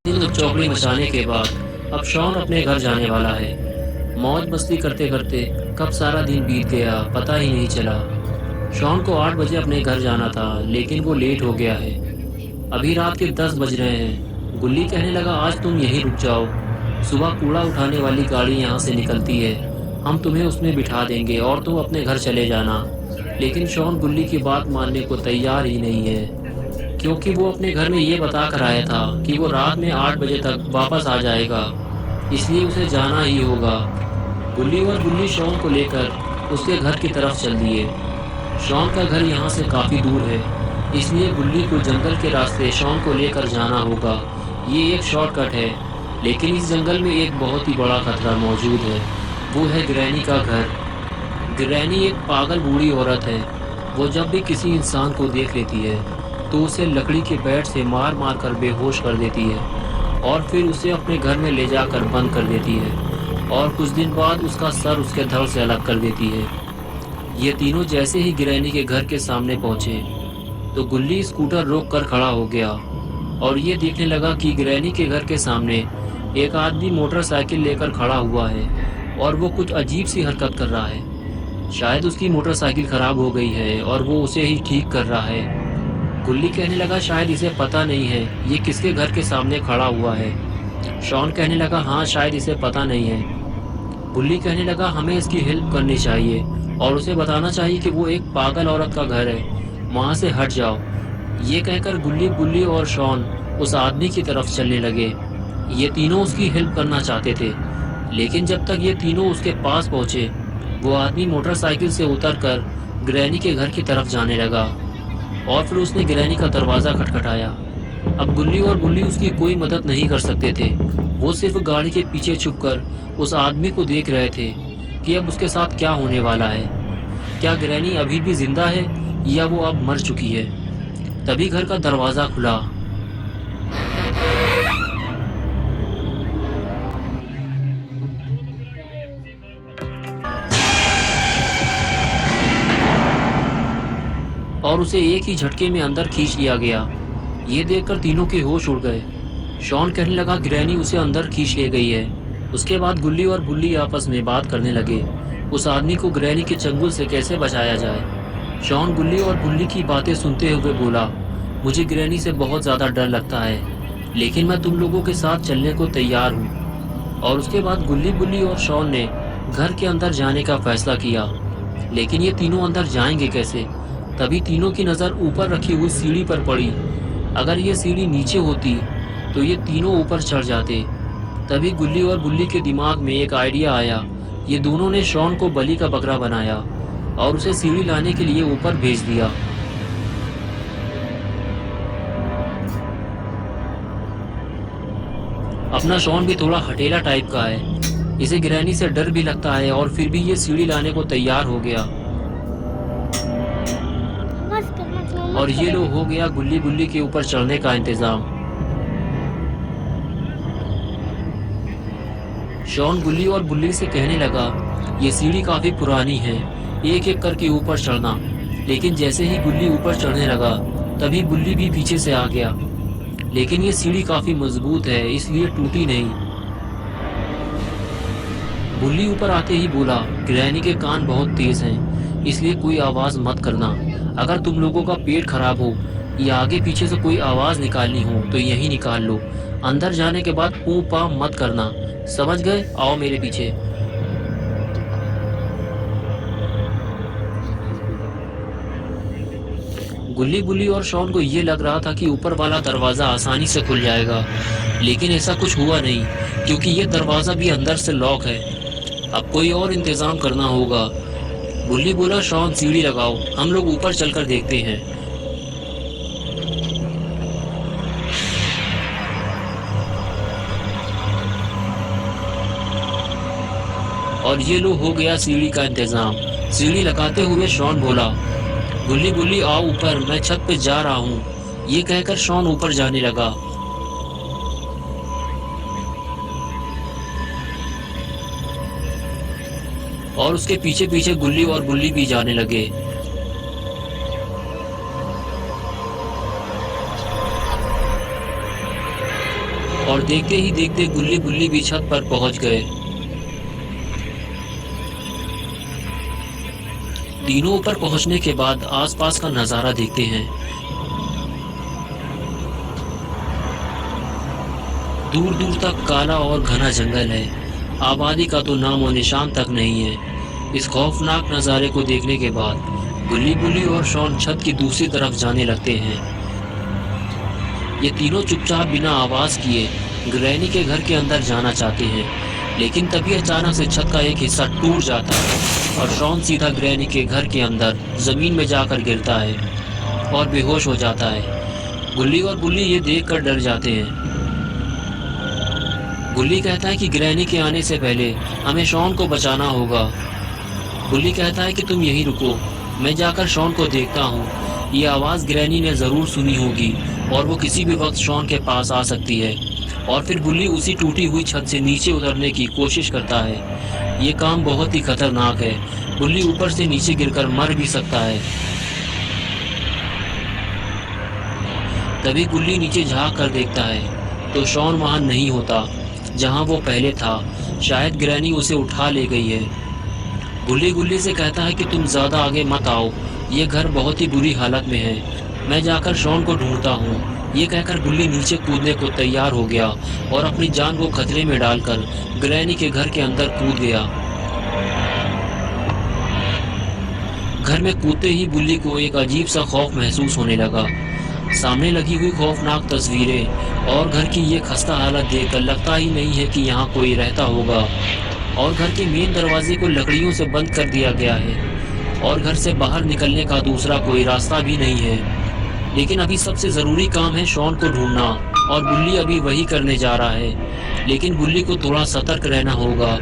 दिन चौकड़ी मचाने के बाद अब शॉन अपने घर जाने वाला है। मौज मस्ती करते करते कब सारा दिन बीत गया पता ही नहीं चला। शॉन को 8 बजे अपने घर जाना था, लेकिन वो लेट हो गया है। अभी रात के 10 बज रहे हैं। गुल्ली कहने लगा, आज तुम यहीं रुक जाओ, सुबह कूड़ा उठाने वाली गाड़ी यहाँ से निकलती है, हम तुम्हें उसमें बिठा देंगे और तुम अपने घर चले जाना। लेकिन शॉन गुल्ली की बात मानने को तैयार ही नहीं है, क्योंकि वो अपने घर में ये बता कर आया था कि वो रात में 8 बजे तक वापस आ जाएगा, इसलिए उसे जाना ही होगा। गुल्ली और गुल्ली शॉन को लेकर उसके घर की तरफ चल दिए। शॉन का घर यहाँ से काफ़ी दूर है, इसलिए गुल्ली को जंगल के रास्ते शॉन को लेकर जाना होगा। ये एक शॉर्टकट है, लेकिन इस जंगल में एक बहुत ही बड़ा खतरा मौजूद है। वो है ग्रैनी का घर। ग्रैनी एक पागल बूढ़ी औरत है। वो जब भी किसी इंसान को देख लेती है तो उसे लकड़ी के बैट से मार मार कर बेहोश कर देती है और फिर उसे अपने घर में ले जाकर बंद कर देती है और कुछ दिन बाद उसका सर उसके धड़ से अलग कर देती है। ये तीनों जैसे ही ग्रैनी के घर के सामने पहुंचे तो गुल्ली स्कूटर रोक कर खड़ा हो गया और ये देखने लगा कि ग्रैनी के घर के सामने एक आदमी मोटरसाइकिल लेकर खड़ा हुआ है और वो कुछ अजीब सी हरकत कर रहा है। शायद उसकी मोटरसाइकिल खराब हो गई है और वो उसे ही ठीक कर रहा है। गुल्ली कहने लगा, शायद इसे पता नहीं है ये किसके घर के सामने खड़ा हुआ है। शॉन कहने लगा, हाँ शायद इसे पता नहीं है। गुल्ली कहने लगा, हमें इसकी हेल्प करनी चाहिए और उसे बताना चाहिए कि वो एक पागल औरत का घर है, वहाँ से हट जाओ। ये कहकर गुल्ली और शॉन उस आदमी की तरफ चलने लगे। ये तीनों उसकी हेल्प करना चाहते थे, लेकिन जब तक ये तीनों उसके पास पहुँचे वो आदमी मोटरसाइकिल से उतरकर ग्रैनी के घर की तरफ जाने लगा और फिर उसने ग्रैनी का दरवाज़ा खटखटाया। अब गुल्ली और गुल्ली उसकी कोई मदद नहीं कर सकते थे। वो सिर्फ गाड़ी के पीछे छुपकर उस आदमी को देख रहे थे कि अब उसके साथ क्या होने वाला है। क्या ग्रैनी अभी भी जिंदा है या वो अब मर चुकी है? तभी घर का दरवाज़ा खुला और उसे एक ही झटके में अंदर खींच लिया गया। ये देखकर तीनों के होश उड़ गए। शॉन कहने लगा, ग्रैनी उसे अंदर खींच ले गई है। उसके बाद गुल्ली और गुल्ली आपस में बात करने लगे, उस आदमी को ग्रैनी के चंगुल से कैसे बचाया जाए। शॉन गुल्ली और गुल्ली की बातें सुनते हुए बोला, मुझे ग्रैनी से बहुत ज़्यादा डर लगता है, लेकिन मैं तुम लोगों के साथ चलने को तैयार हूँ। और उसके बाद गुल्ली और शॉन ने घर के अंदर जाने का फैसला किया, लेकिन ये तीनों अंदर जाएंगे कैसे? तभी तीनों की नज़र ऊपर रखी हुई सीढ़ी पर पड़ी। अगर ये सीढ़ी नीचे होती तो ये तीनों ऊपर चढ़ जाते। तभी गुल्ली और गुल्ली के दिमाग में एक आइडिया आया। ये दोनों ने शॉन को बलि का बकरा बनाया और उसे सीढ़ी लाने के लिए ऊपर भेज दिया। अपना शॉन भी थोड़ा हटेला टाइप का है, इसे ग्रैनी से डर भी लगता है और फिर भी ये सीढ़ी लाने को तैयार हो गया। और ये लो हो गया गुल्ली के ऊपर चढ़ने का इंतजाम। शॉन गुल्ली और गुल्ली से कहने लगा, ये सीढ़ी काफी पुरानी है, एक एक करके ऊपर चढ़ना। लेकिन जैसे ही गुल्ली ऊपर चढ़ने लगा तभी गुल्ली भी पीछे से आ गया। लेकिन ये सीढ़ी काफी मजबूत है, इसलिए टूटी नहीं। गुल्ली ऊपर आते ही बोला, ग्रैनी के कान बहुत तेज हैं, इसलिए कोई आवाज मत करना। अगर तुम लोगों का पेट खराब हो या आगे पीछे से कोई आवाज निकालनी हो तो यही निकाल लो। अंदर जाने के बाद पू पा मत करना, समझ गए? आओ मेरे पीछे। गुल्ली और शॉन को ये लग रहा था कि ऊपर वाला दरवाजा आसानी से खुल जाएगा, लेकिन ऐसा कुछ हुआ नहीं, क्योंकि ये दरवाजा भी अंदर से लॉक है। अब कोई और इंतजाम करना होगा। गुल्ली बोला, शॉन सीढ़ी लगाओ, हम लोग ऊपर चलकर देखते हैं। और ये लो हो गया सीढ़ी का इंतजाम। सीढ़ी लगाते हुए शॉन बोला, गुल्ली आओ ऊपर, मैं छत पे जा रहा हूँ। ये कहकर शॉन ऊपर जाने लगा। और उसके पीछे पीछे गुल्ली और गुल्ली भी जाने लगे। और देखते ही देखते गुल्ली बुल्ली भी छत पर पहुंच गए। तीनों ऊपर पहुंचने के बाद आसपास का नजारा देखते हैं। दूर दूर तक काला और घना जंगल है। आबादी का तो नामो निशान तक नहीं है। इस खौफनाक नज़ारे को देखने के बाद गुल्ली बुल्ली और शॉन छत की दूसरी तरफ जाने लगते हैं। ये तीनों चुपचाप बिना आवाज किए ग्रैनी के घर के अंदर जाना चाहते हैं, लेकिन तभी अचानक से छत का एक हिस्सा टूट जाता है और शॉन सीधा ग्रैनी के घर के अंदर जमीन में जाकर गिरता है और बेहोश हो जाता है। गुल्ली और बुल्ली ये देखकर डर जाते हैं। गुल्ली कहता है कि ग्रैनी के आने से पहले हमें शॉन को बचाना होगा। गुल्ली कहता है कि तुम यहीं रुको, मैं जाकर शॉन को देखता हूँ। ये आवाज़ ग्रैनी ने ज़रूर सुनी होगी और वो किसी भी वक्त शॉन के पास आ सकती है। और फिर बुल्ली उसी टूटी हुई छत से नीचे उतरने की कोशिश करता है। ये काम बहुत ही खतरनाक है। बुल्ली ऊपर से नीचे गिरकर मर भी सकता है। तभी गुल्ली नीचे झाँक कर देखता है तो शॉन वहाँ नहीं होता जहाँ वो पहले था। शायद ग्रैनी उसे उठा ले गई है। गुल्ली गुल्ली से कहता है कि तुम ज़्यादा आगे मत आओ, ये घर बहुत ही बुरी हालत में है, मैं जाकर शॉन को ढूंढता हूँ। ये कहकर गुल्ली नीचे कूदने को तैयार हो गया और अपनी जान को खतरे में डालकर ग्रैनी के घर के अंदर कूद गया। घर में कूदते ही बुल्ली को एक अजीब सा खौफ महसूस होने लगा। सामने लगी हुई खौफनाक तस्वीरें और घर की ये खस्ता हालत देखकर लगता ही नहीं है कि यहाँ कोई रहता होगा। और घर के मेन दरवाजे को लकड़ियों से बंद कर दिया गया है और घर से बाहर निकलने का दूसरा कोई रास्ता भी नहीं है। लेकिन अभी सबसे ज़रूरी काम है शॉन को ढूंढना और बुल्ली अभी वही करने जा रहा है। लेकिन बुल्ली को थोड़ा सतर्क रहना होगा